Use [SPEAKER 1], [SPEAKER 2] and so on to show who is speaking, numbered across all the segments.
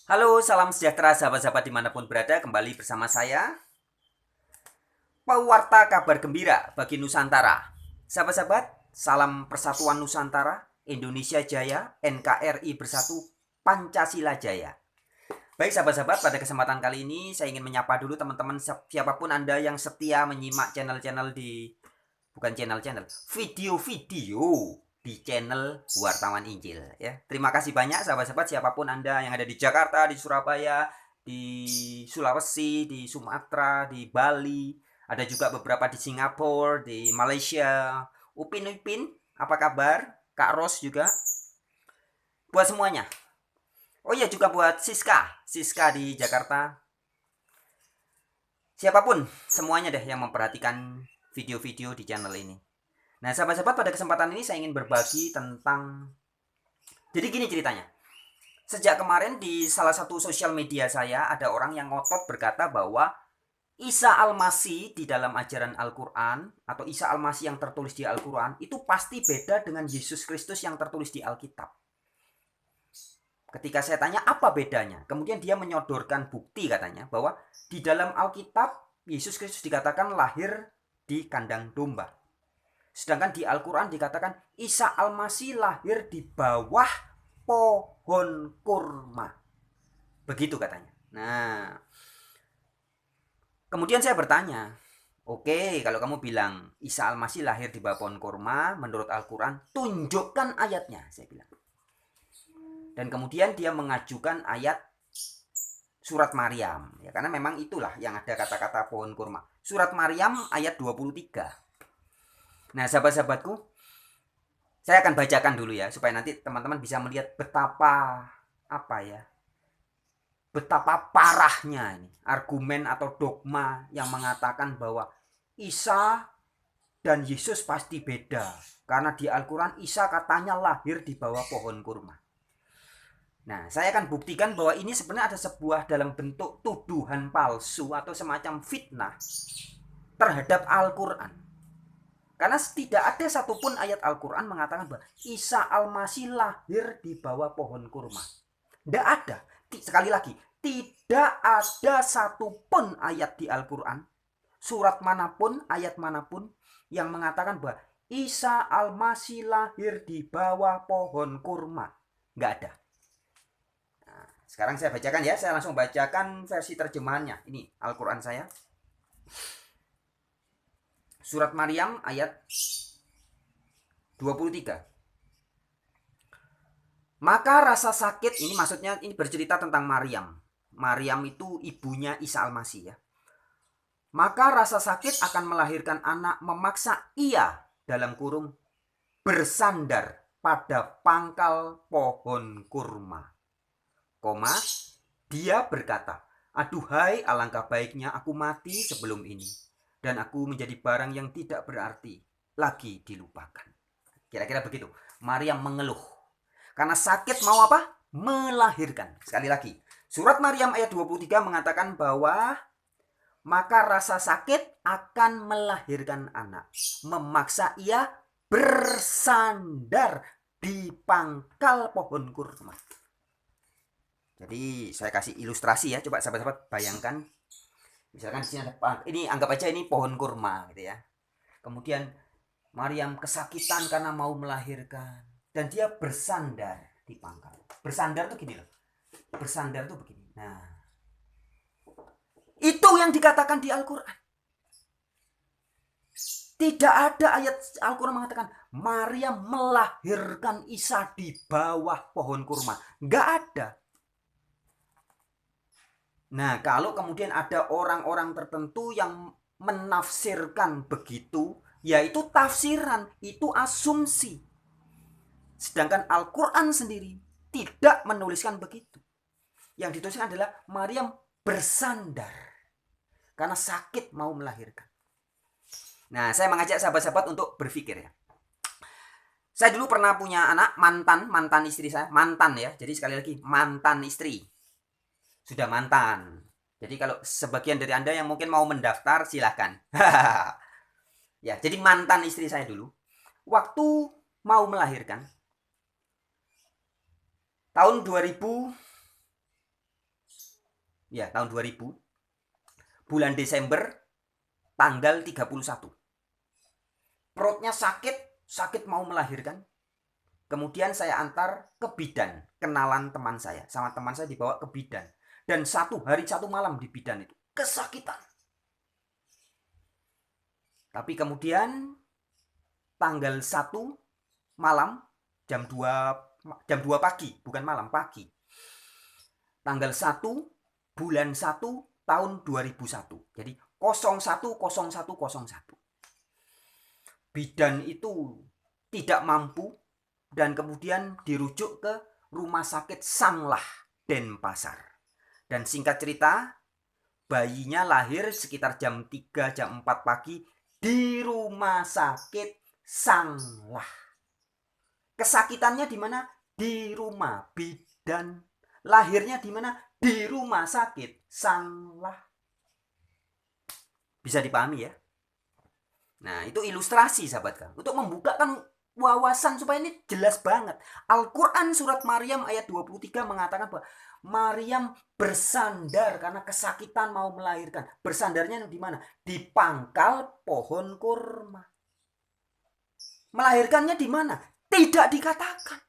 [SPEAKER 1] Halo, salam sejahtera sahabat-sahabat dimanapun berada. Kembali bersama saya, pewarta kabar gembira bagi Nusantara. Sahabat-sahabat, salam persatuan Nusantara, Indonesia Jaya, NKRI Bersatu, Pancasila Jaya. Baik sahabat-sahabat, pada kesempatan kali ini saya ingin menyapa dulu teman-teman siapapun Anda yang setia menyimak channel-channel di bukan channel-channel, video-video di channel Wartawan Injil ya. Terima kasih banyak sahabat-sahabat siapapun Anda yang ada di Jakarta, di Surabaya, di Sulawesi, di Sumatera, di Bali, ada juga beberapa di Singapura, di Malaysia. Upin Upin, apa kabar? Kak Ros juga. Buat semuanya. Oh iya juga buat Siska di Jakarta. Siapapun semuanya deh yang memperhatikan video-video di channel ini. Nah, sahabat-sahabat, pada kesempatan ini saya ingin berbagi tentang. Jadi gini ceritanya. Sejak kemarin di salah satu sosial media saya ada orang yang ngotot berkata bahwa Isa Al-Masih di dalam ajaran Al-Quran atau Isa Al-Masih yang tertulis di Al-Quran itu pasti beda dengan Yesus Kristus yang tertulis di Alkitab. Ketika saya tanya apa bedanya, kemudian dia menyodorkan bukti katanya bahwa di dalam Alkitab Yesus Kristus dikatakan lahir di kandang domba. Sedangkan di Al-Quran dikatakan Isa Al-Masih lahir di bawah pohon kurma. Begitu katanya. Nah, kemudian saya bertanya, oke, kalau kamu bilang Isa Al-Masih lahir di bawah pohon kurma, menurut Al-Quran, tunjukkan ayatnya, saya bilang. Dan kemudian dia mengajukan ayat surat Maryam. Ya, karena memang itulah yang ada kata-kata pohon kurma. Surat Maryam ayat 23. Nah, sahabat-sahabatku, saya akan bacakan dulu ya supaya nanti teman-teman bisa melihat betapa parahnya ini argumen atau dogma yang mengatakan bahwa Isa dan Yesus pasti beda karena di Al-Quran Isa katanya lahir di bawah pohon kurma. Nah, saya akan buktikan bahwa ini sebenarnya ada sebuah dalam bentuk tuduhan palsu atau semacam fitnah terhadap Al-Quran. Karena tidak ada satupun ayat Al-Quran mengatakan bahwa Isa Al-Masih lahir di bawah pohon kurma. Tidak ada. Sekali lagi, tidak ada satupun ayat di Al-Quran, surat manapun, ayat manapun, yang mengatakan bahwa Isa Al-Masih lahir di bawah pohon kurma. Nggak ada. Nah, sekarang saya bacakan ya, saya langsung bacakan versi terjemahannya. Ini Al-Quran saya. Surat Maryam ayat 23. Maka rasa sakit, ini maksudnya ini bercerita tentang Maryam. Maryam itu ibunya Isa Al-Masih ya. Maka rasa sakit akan melahirkan anak memaksa ia dalam kurung bersandar pada pangkal pohon kurma. Koma, dia berkata, aduhai alangkah baiknya aku mati sebelum ini. Dan aku menjadi barang yang tidak berarti lagi dilupakan. Kira-kira begitu. Maryam mengeluh. Karena sakit mau apa? Melahirkan. Sekali lagi. Surat Maryam ayat 23 mengatakan bahwa maka rasa sakit akan melahirkan anak. Memaksa ia bersandar di pangkal pohon kurma. Jadi saya kasih ilustrasi ya. Coba sahabat-sahabat bayangkan. Misalkan di sini ada, ini anggap aja ini pohon kurma gitu ya. Kemudian Maryam kesakitan karena mau melahirkan dan dia bersandar di pangkal. Bersandar tuh gini loh. Bersandar tuh begini. Nah, itu yang dikatakan di Al-Quran. Tidak ada ayat Al-Quran mengatakan Maryam melahirkan Isa di bawah pohon kurma. Nggak ada. Nah, kalau kemudian ada orang-orang tertentu yang menafsirkan begitu, yaitu tafsiran, itu asumsi. Sedangkan Al-Quran sendiri tidak menuliskan begitu. Yang dituliskan adalah Maryam bersandar karena sakit mau melahirkan. Nah, saya mengajak sahabat-sahabat untuk berpikir ya. Saya dulu pernah punya anak mantan istri saya, mantan ya. Jadi sekali lagi mantan istri. Sudah mantan. Jadi kalau sebagian dari Anda yang mungkin mau mendaftar silahkan. Ya, jadi mantan istri saya dulu. Waktu mau melahirkan, tahun 2000 Ya, tahun 2000. Bulan Desember tanggal 31. Perutnya sakit mau melahirkan. Kemudian saya antar ke bidan, kenalan teman saya. Sama teman saya dibawa ke bidan. Dan 1 hari 1 malam di bidan itu. Kesakitan. Tapi kemudian tanggal 1 malam, jam 2 pagi, bukan malam, pagi. Tanggal 1 bulan 1 tahun 2001. Jadi 010101. Bidan itu tidak mampu dan kemudian dirujuk ke Rumah Sakit Sanglah, Denpasar. Dan singkat cerita, bayinya lahir sekitar jam 3, jam 4 pagi di Rumah Sakit Sanglah. Kesakitannya di mana? Di rumah bidan. Lahirnya di mana? Di Rumah Sakit Sanglah. Bisa dipahami ya? Nah, itu ilustrasi sahabat Kang, untuk membukakan wawasan supaya ini jelas banget. Al-Quran surat Maryam ayat 23 mengatakan bahwa Maryam bersandar karena kesakitan mau melahirkan. Bersandarnya di mana? Di pangkal pohon kurma. Melahirkannya di mana? Tidak dikatakan.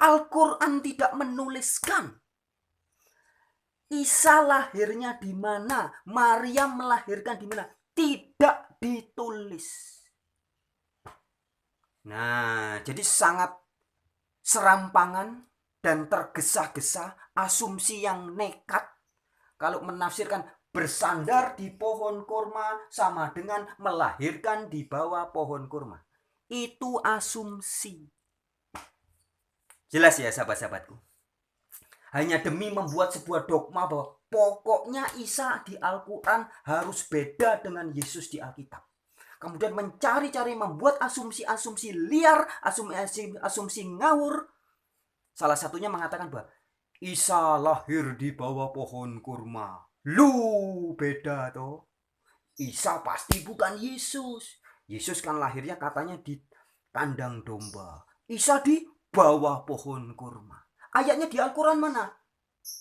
[SPEAKER 1] Al-Quran tidak menuliskan. Isa lahirnya di mana? Maryam melahirkan di mana? Tidak ditulis. Nah, jadi sangat serampangan dan tergesa-gesa, asumsi yang nekat kalau menafsirkan bersandar di pohon kurma sama dengan melahirkan di bawah pohon kurma. Itu asumsi. Jelas ya sahabat-sahabatku. Hanya demi membuat sebuah dogma bahwa pokoknya Isa di Al-Quran harus beda dengan Yesus di Alkitab. Kemudian mencari-cari membuat asumsi-asumsi liar, asumsi ngawur. Salah satunya mengatakan bahwa Isa lahir di bawah pohon kurma. Lu beda toh. Isa pasti bukan Yesus. Yesus kan lahirnya katanya di kandang domba. Isa di bawah pohon kurma. Ayatnya di Al-Quran mana?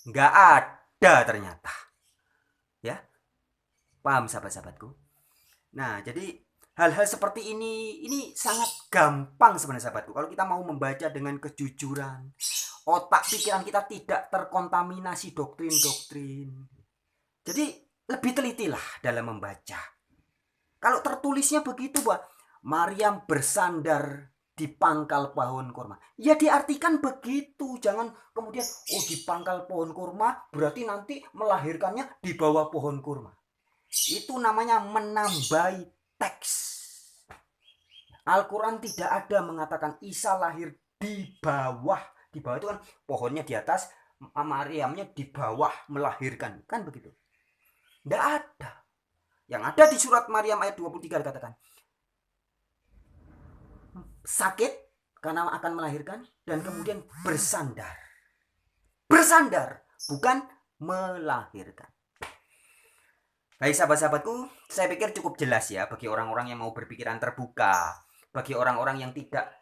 [SPEAKER 1] Nggak ada ternyata. Ya, paham sahabat-sahabatku? Nah, jadi hal-hal seperti ini sangat gampang sebenarnya sahabatku. Kalau kita mau membaca dengan kejujuran, otak pikiran kita tidak terkontaminasi doktrin-doktrin. Jadi lebih telitilah dalam membaca. Kalau tertulisnya begitu, bahwa Maryam bersandar di pangkal pohon kurma, ya diartikan begitu. Jangan kemudian di pangkal pohon kurma berarti nanti melahirkannya di bawah pohon kurma. Itu namanya menambahi teks. Al-Quran tidak ada mengatakan Isa lahir di bawah. Di bawah itu kan pohonnya di atas, Maryamnya di bawah melahirkan, kan begitu. Tidak ada. Yang ada di surat Maryam ayat 23 dikatakan sakit karena akan melahirkan dan kemudian bersandar. Bersandar, bukan melahirkan. Baik sahabat-sahabatku, saya pikir cukup jelas ya bagi orang-orang yang mau berpikiran terbuka, bagi orang-orang yang tidak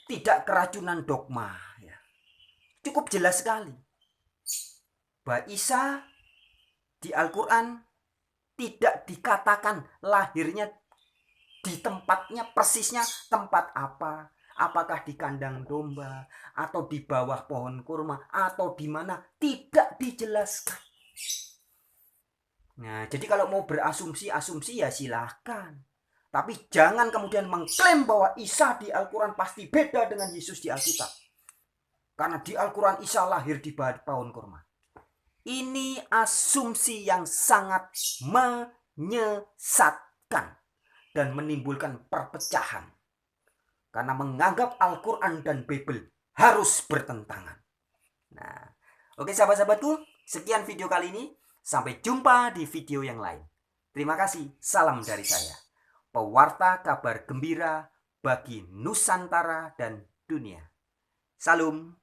[SPEAKER 1] tidak keracunan dogma ya. Cukup jelas sekali bahwa Isa di Al-Quran tidak dikatakan lahirnya di tempatnya, persisnya tempat apa. Apakah di kandang domba atau di bawah pohon kurma atau di mana, tidak dijelaskan. Nah, jadi kalau mau berasumsi-asumsi ya silahkan. Tapi jangan kemudian mengklaim bahwa Isa di Al-Quran pasti beda dengan Yesus di Alkitab. Karena di Al-Quran Isa lahir di pohon kurma. Ini asumsi yang sangat menyesatkan dan menimbulkan perpecahan. Karena menganggap Al-Quran dan Bible harus bertentangan. Nah, oke sahabat-sahabatku, sekian video kali ini. Sampai jumpa di video yang lain. Terima kasih, salam dari saya. Pewarta kabar gembira bagi Nusantara dan dunia. Salam.